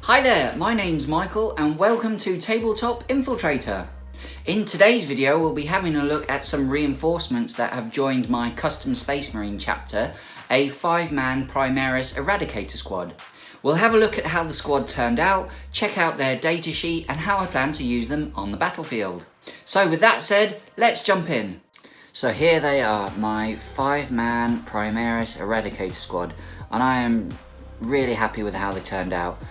Hi there, my name's Michael and welcome to Tabletop-Infiltrator. In today's video we'll be having a look at some reinforcements that have joined my custom Space Marine chapter, a 5-man Primaris Eradicator squad. We'll have a look at how the squad turned out, check out their datasheet and how I plan to use them on the battlefield. So with that said, let's jump in. So here they are, my 5-man Primaris Eradicator squad, and I am really happy with how they turned out.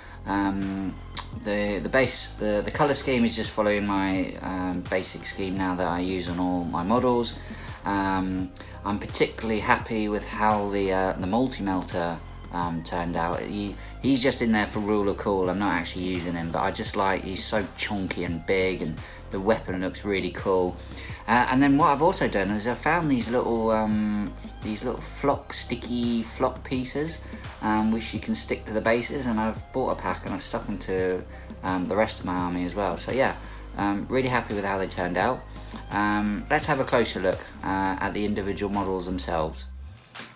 The colour scheme is just following my basic scheme now that I use on all my models. I'm particularly happy with how the multi-melter turned out. He's just in there for rule of cool. I'm not actually using him, but I just like, he's so chunky and big, and the weapon looks really cool. And then what I've also done is I found these little sticky flock pieces, which you can stick to the bases, and I've bought a pack and I've stuck them to the rest of my army as well. So yeah, really happy with how they turned out. Let's have a closer look at the individual models themselves.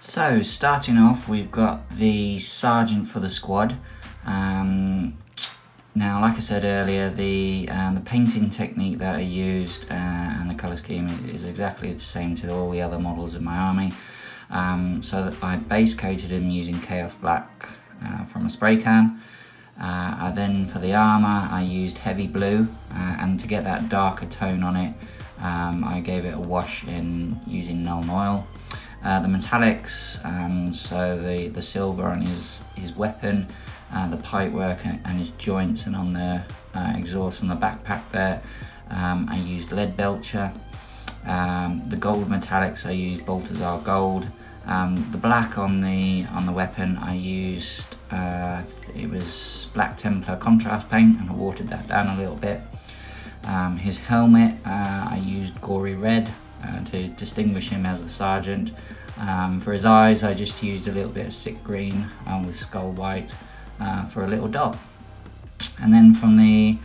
So starting off, we've got the sergeant for the squad. Now, like I said earlier, the painting technique that I used and the colour scheme is exactly the same to all the other models in my army. So that I base coated him using Chaos Black from a spray can. I then, for the armour, I used heavy blue, and to get that darker tone on it, I gave it a wash in using Null Oil. The metallics, so the silver on his weapon, the pipework and his joints, and on the exhaust on the backpack there, I used Lead Belcher. The gold metallics, I used Balthazar Gold. The black on the weapon, I used it was Black Templar contrast paint, and I watered that down a little bit. His helmet, I used Gory Red to distinguish him as the sergeant. For his eyes, I just used a little bit of Sick Green with Skull White for a little dot. And then from the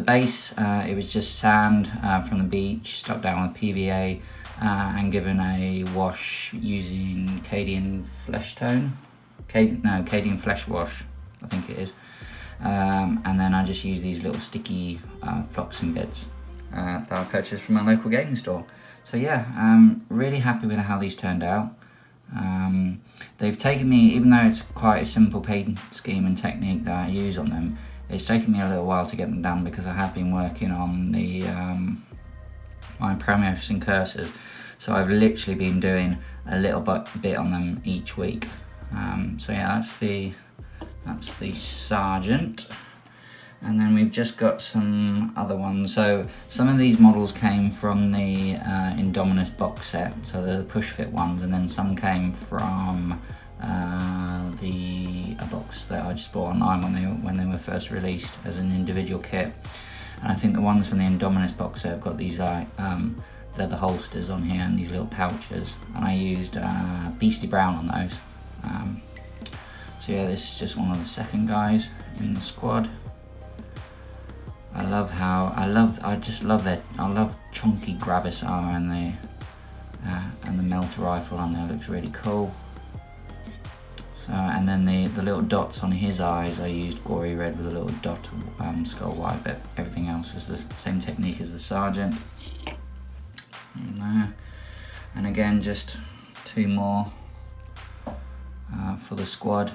base, it was just sand from the beach, stuck down with PVA, and given a wash using Cadian Flesh Tone. Cadian Flesh Wash, I think it is. And then I just used these little sticky floxing bits that I purchased from my local gaming store. So yeah, I'm really happy with how these turned out. They've taken me, even though it's quite a simple paint scheme and technique that I use on them, it's taken me a little while to get them done because I have been working on the my Primaris and Cursors. So I've literally been doing a little bit on them each week. So yeah, that's the sergeant. And then we've just got some other ones. So some of these models came from the Indominus box set, so the push fit ones, and then some came from a box that I just bought online when they were first released as an individual kit. And I think the ones from the Indominus box set have got these leather holsters on here and these little pouches, and I used Beastie Brown on those. So yeah, this is just one of the second guys in the squad. I love chunky Gravis armor, and the melter rifle on there looks really cool. So, and then the little dots on his eyes, I used Gory Red with a little dot of Skull White, but everything else is the same technique as the sergeant. And again, just two more for the squad,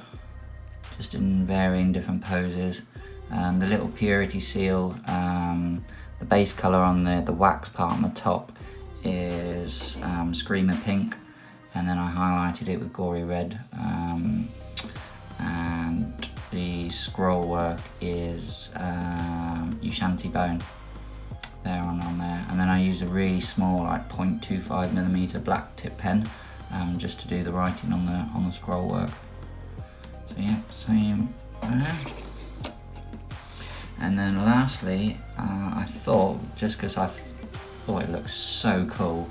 just in varying different poses. The little purity seal, the base colour on the wax part on the top is Screamer Pink, and then I highlighted it with Gory Red, and the scroll work is Ushanti Bone there on there, and then I used a really small, like 0.25mm black tip pen just to do the writing on the scroll work. So yeah, same there. And then lastly, I thought, just because I thought it looks so cool,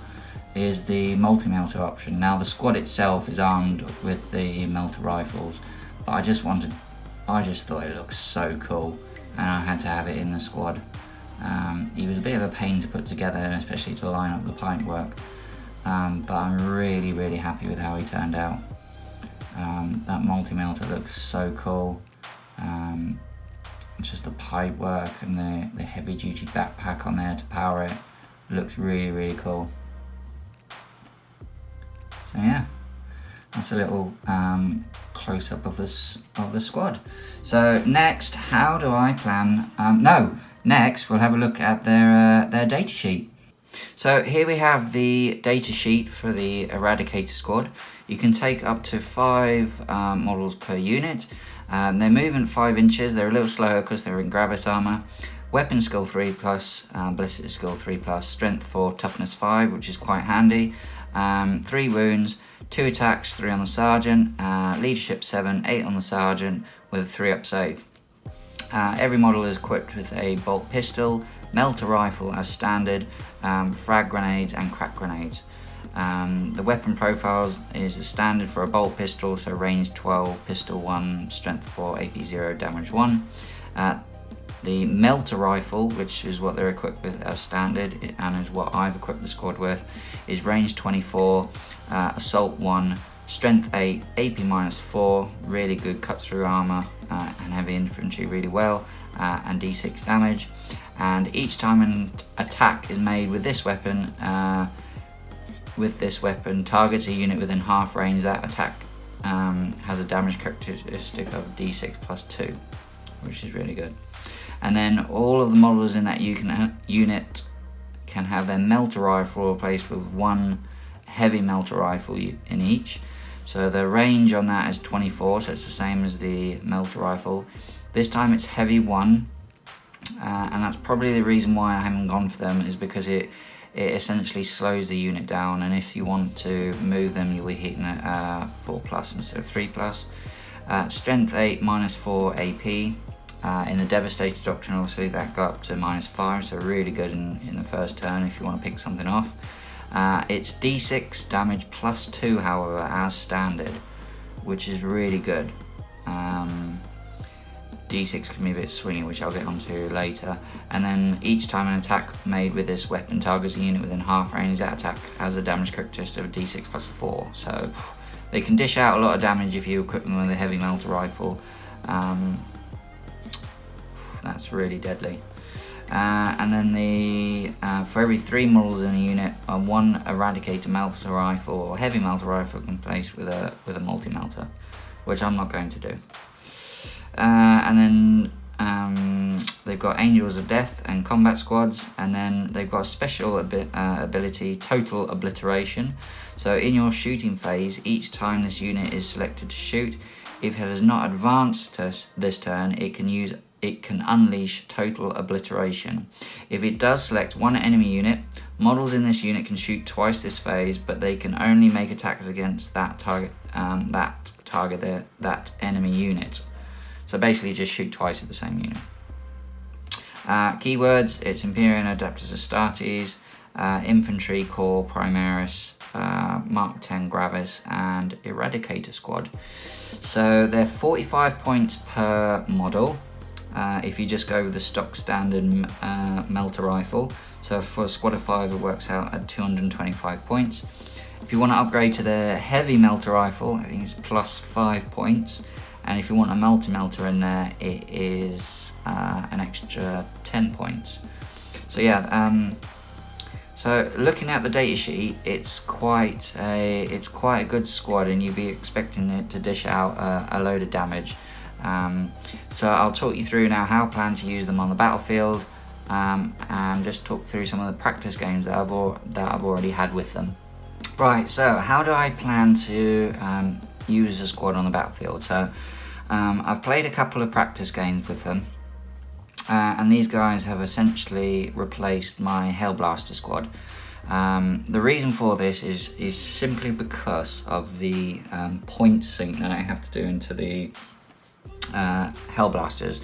is the multi-melter option. Now the squad itself is armed with the melter rifles, but I just thought it looks so cool, and I had to have it in the squad. He was a bit of a pain to put together, and especially to line up the pipe work, but I'm really happy with how he turned out. That multi-melter looks so cool. just the pipe work and the heavy duty backpack on there to power it looks really, really cool. So yeah, that's a little close up of the squad. So next, how do I plan? Next we'll have a look at their data sheet. So here we have the data sheet for the Eradicator squad. You can take up to 5 models per unit. Their movement 5 inches. They're a little slower because they're in Gravis armor. Weapon skill 3+, ballistic skill 3+, strength 4, toughness 5, which is quite handy. 3 wounds, 2 attacks, 3 on the sergeant, leadership 7, 8 on the sergeant with a 3-up save. Every model is equipped with a bolt pistol, melter rifle as standard, frag grenades and crack grenades. The weapon profiles is the standard for a bolt pistol, so range 12, pistol 1, strength 4, AP 0, damage 1. The melter rifle, which is what they're equipped with as standard and is what I've equipped the squad with, is range 24, assault 1, strength 8, AP -4, really good cut through armor and heavy infantry really well, and D6 damage. And each time an attack is made with this weapon, targets a unit within half range. That attack has a damage characteristic of D6 +2, which is really good. And then all of the models in that unit can have their melter rifle replaced with 1 heavy melter rifle in each. So the range on that is 24, so it's the same as the melter rifle. This time it's heavy 1, and that's probably the reason why I haven't gone for them, is because it essentially slows the unit down, and if you want to move them you'll be hitting at 4+ instead of 3+. Strength 8, -4 AP. In the Devastator Doctrine, obviously, that got up to -5, so really good in the first turn if you want to pick something off. It's D6 damage +2, however, as standard, which is really good. D6 can be a bit swingy, which I'll get onto later. And then each time an attack made with this weapon targets a unit within half range, that attack has a damage characteristic of D6 +4. So they can dish out a lot of damage if you equip them with a heavy melter rifle. That's really deadly. And then for every 3 models in a unit, 1 Eradicator melter rifle or heavy melter rifle can place with a multi-melter, which I'm not going to do. And then they've got Angels of Death and combat squads, and then they've got a special ability, Total Obliteration. So in your shooting phase, each time this unit is selected to shoot, if it has not advanced to this turn, it can unleash Total Obliteration. If it does select 1 enemy unit, models in this unit can shoot twice this phase, but they can only make attacks against that enemy unit. So basically just shoot twice at the same unit. Keywords, it's Imperium Adeptus Astartes, Infantry Corps Primaris, Mark 10 Gravis and Eradicator squad. So they're 45 points per model. If you just go with the stock standard melter rifle. So for a squad of 5 it works out at 225 points. If you want to upgrade to the heavy melter rifle, I think it's +5 points. And if you want a multi-melter in there, it is an extra 10 points. So yeah, so looking at the data sheet, it's quite a good squad, and you'd be expecting it to dish out a load of damage. So I'll talk you through now how I plan to use them on the battlefield, and just talk through some of the practice games that I've already had with them. Right, so how do I plan to use a squad on the battlefield? So I've played a couple of practice games with them, and these guys have essentially replaced my Hellblaster squad. The reason for this is simply because of the point sync that I have to do into the Hellblasters.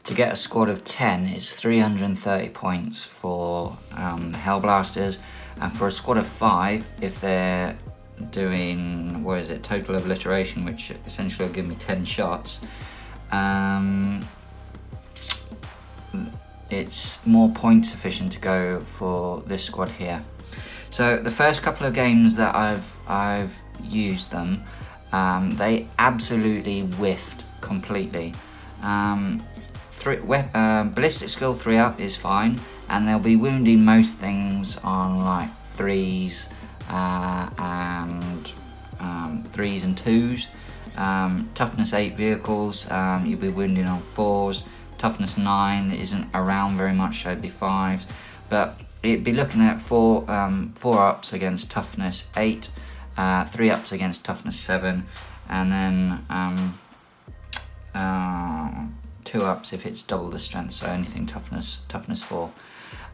To get a squad of 10, it's 330 points for the Hellblasters, and for a squad of 5, if they're doing, Total Obliteration, which essentially will give me 10 shots, it's more point sufficient to go for this squad here. So the first couple of games that I've used them, they absolutely whiffed completely. ballistic skill 3 up is fine, and they'll be wounding most things on like 3s and 3s and 2s. Toughness 8 vehicles, you'll be wounding on 4s. Toughness 9 isn't around very much, so it'd be 5s. But it'd be looking at 4 ups against toughness 8, 3 ups against toughness 7, and then 2 ups if it's double the strength, so anything toughness 4.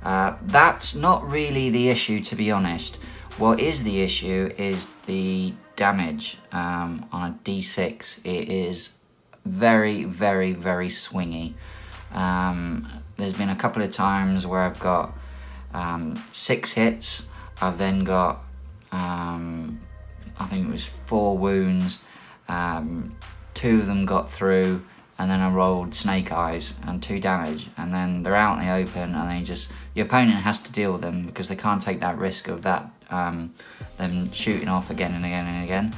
That's not really the issue, to be honest. What is the issue is the damage on a D6. It is very, very, very swingy. There's been a couple of times where I've got 6 hits. I've then got I think it was 4 wounds. 2 of them got through, and then I rolled snake eyes and 2 damage, and then they're out in the open, and they just, the opponent has to deal with them because they can't take that risk of that them shooting off again and again and again.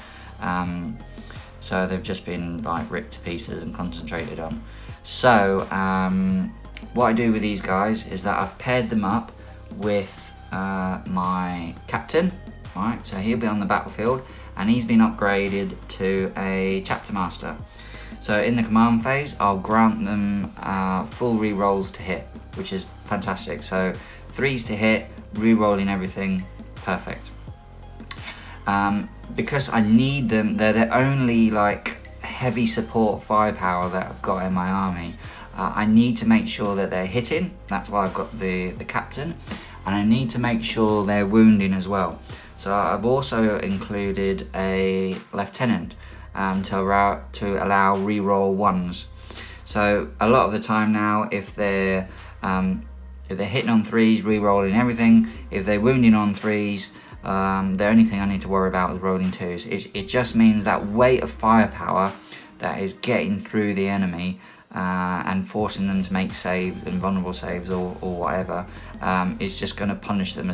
So they've just been like ripped to pieces and concentrated on. So what I do with these guys is that I've paired them up with my captain. Right, so he'll be on the battlefield, and he's been upgraded to a chapter master. So in the command phase, I'll grant them full re-rolls to hit, which is fantastic. So 3s to hit, re-rolling everything, perfect. Because I need them, they're the only like heavy support firepower that I've got in my army. I need to make sure that they're hitting. That's why I've got the captain, and I need to make sure they're wounding as well. So I've also included a lieutenant to allow re-roll 1s. So a lot of the time now, if they're hitting on 3s, re-rolling everything. If they're wounding on 3s, the only thing I need to worry about is rolling 2s. It just means that weight of firepower that is getting through the enemy and forcing them to make saves and vulnerable saves or whatever is just going to punish them.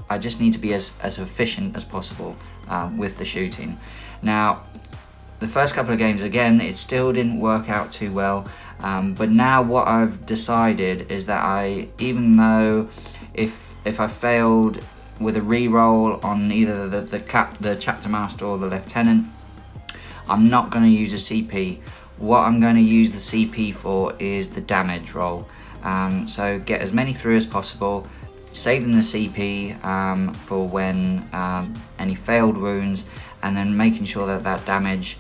I just need to be as efficient as possible with the shooting. Now, the first couple of games, again, it still didn't work out too well, but now what I've decided is that even though if I failed with a re-roll on either the chapter master or the lieutenant, I'm not going to use a CP. What I'm going to use the CP for is the damage roll. So get as many through as possible, saving the CP for when any failed wounds, and then making sure that that damage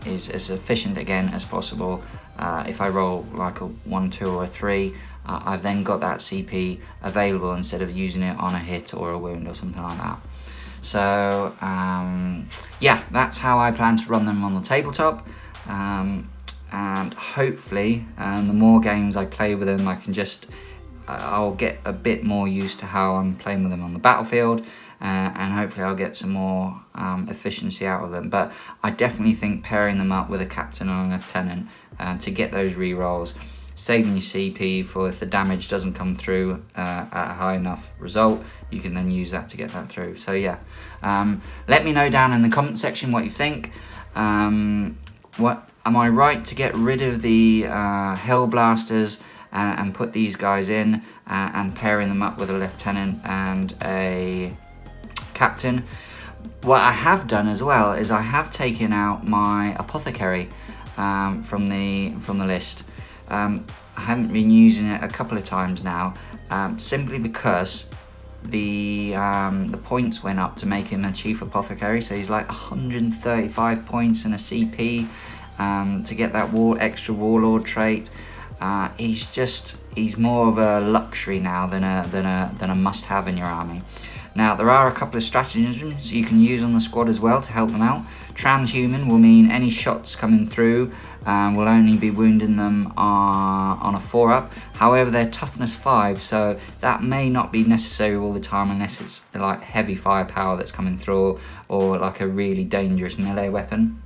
is as efficient again as possible. If I roll like a 1, 2 or a 3, I've then got that CP available instead of using it on a hit or a wound or something like that. So yeah, that's how I plan to run them on the tabletop. And hopefully the more games I play with them, I'll get a bit more used to how I'm playing with them on the battlefield, and hopefully I'll get some more efficiency out of them. But I definitely think pairing them up with a captain or a lieutenant to get those re-rolls, saving your CP for if the damage doesn't come through at a high enough result, you can then use that to get that through. So yeah, let me know down in the comment section what you think. Am I right to get rid of the Hell Blasters and put these guys in and pairing them up with a lieutenant and a captain? What I have done as well is I have taken out my apothecary from the list. I haven't been using it a couple of times now, simply because the points went up to make him a chief apothecary. So he's like 135 points and a CP to get that extra warlord trait. He's more of a luxury now than a must-have in your army. Now, there are a couple of stratagems you can use on the squad as well to help them out. Transhuman will mean any shots coming through will only be wounding them on a 4-up. However, they're toughness 5, so that may not be necessary all the time unless it's like heavy firepower that's coming through or like a really dangerous melee weapon.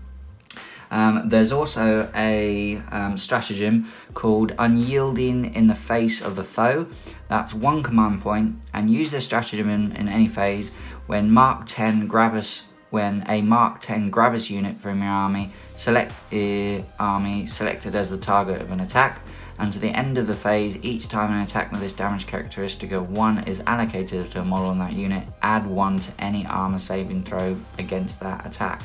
There's also a stratagem called Unyielding in the Face of the Foe. That's 1 command point, and use this stratagem in any phase when Mark 10 Gravis when a Mark 10 Gravis unit from your army selected as the target of an attack. And to the end of the phase, each time an attack with this damage characteristic of 1 is allocated to a model on that unit, add 1 to any armor saving throw against that attack.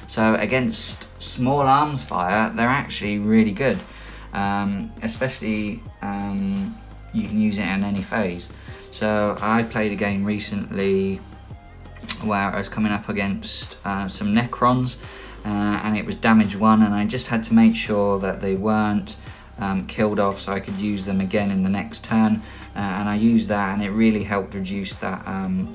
So against small arms fire, they're actually really good. Especially you can use it in any phase. So I played a game recently where I was coming up against some Necrons, and it was damage 1, and I just had to make sure that they weren't killed off so I could use them again in the next turn, and I used that, and it really helped reduce that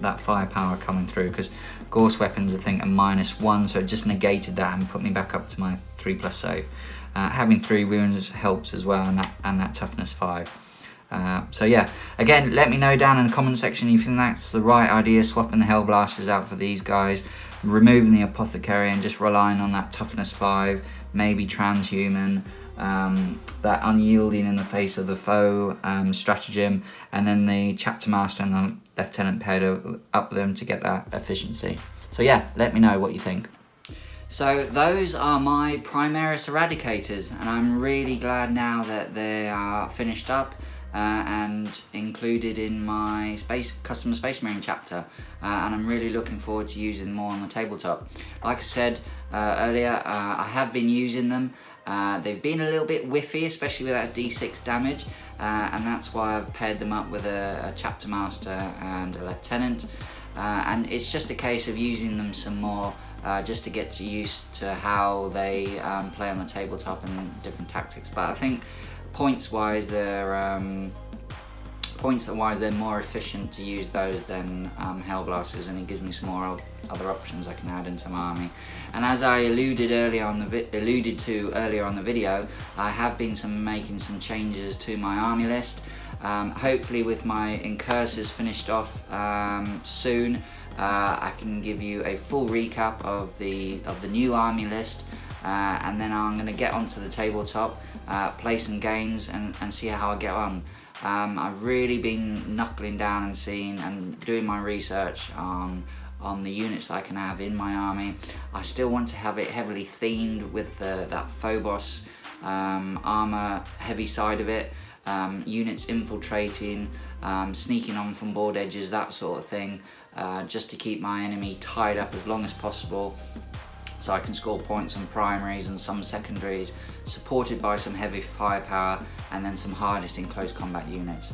that firepower coming through, because Gorse weapons I think are -1, so it just negated that and put me back up to my 3+ save. Having 3 wounds helps as well, and that toughness 5. So yeah, again, let me know down in the comment section if you think that's the right idea, swapping the Hellblasters out for these guys, removing the Apothecary and just relying on that toughness 5, maybe transhuman, that unyielding in the face of the foe stratagem, and then the Chapter Master and the Lieutenant paired up them to get that efficiency. So yeah, let me know what you think. So those are my Primaris Eradicators, and I'm really glad now that they are finished up and included in my custom Space Marine chapter, and I'm really looking forward to using more on the tabletop. Like I said earlier, I have been using them. They've been a little bit whiffy, especially with that D6 damage, and that's why I've paired them up with a Chapter Master and a Lieutenant, and it's just a case of using them some more, just to get used to how they play on the tabletop and different tactics. But I think points-wise, they're more efficient to use those than Hellblasters, and it gives me some more other options I can add into my army. And as I alluded to earlier on the video, I have been making some changes to my army list. Hopefully with my incursors finished off soon, I can give you a full recap of the new army list, and then I'm going to get onto the tabletop, play some games and see how I get on. I've really been knuckling down and seeing and doing my research on the units I can have in my army. I still want to have it heavily themed with that Phobos armor heavy side of it, units infiltrating, sneaking on from board edges, that sort of thing, just to keep my enemy tied up as long as possible, so I can score points on primaries and some secondaries, supported by some heavy firepower and then some hard-hitting close combat units.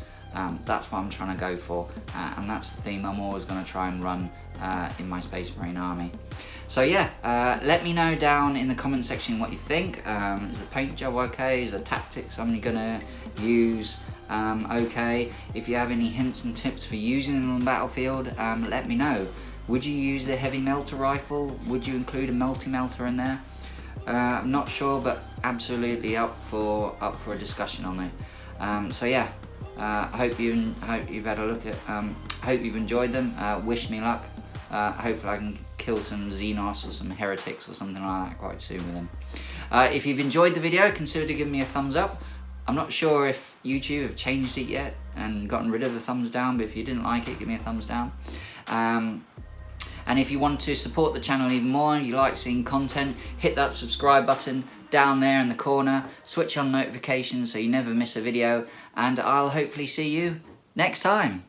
That's what I'm trying to go for, and that's the theme I'm always going to try and run in my Space Marine army. So yeah, let me know down in the comment section what you think. Is the paint job okay? Is the tactics I'm going to use okay? If you have any hints and tips for using them on the battlefield, let me know. Would you use the heavy melter rifle? Would you include a multi-melter in there? I'm not sure, but absolutely up for a discussion on it. So yeah, hope you've had a look at. Hope you've enjoyed them. Wish me luck. Hopefully I can kill some Xenos or some heretics or something like that quite soon with them. If you've enjoyed the video, consider giving me a thumbs up. I'm not sure if YouTube have changed it yet and gotten rid of the thumbs down, but if you didn't like it, give me a thumbs down. And if you want to support the channel even more and you like seeing content, hit that subscribe button down there in the corner, switch on notifications so you never miss a video, and I'll hopefully see you next time.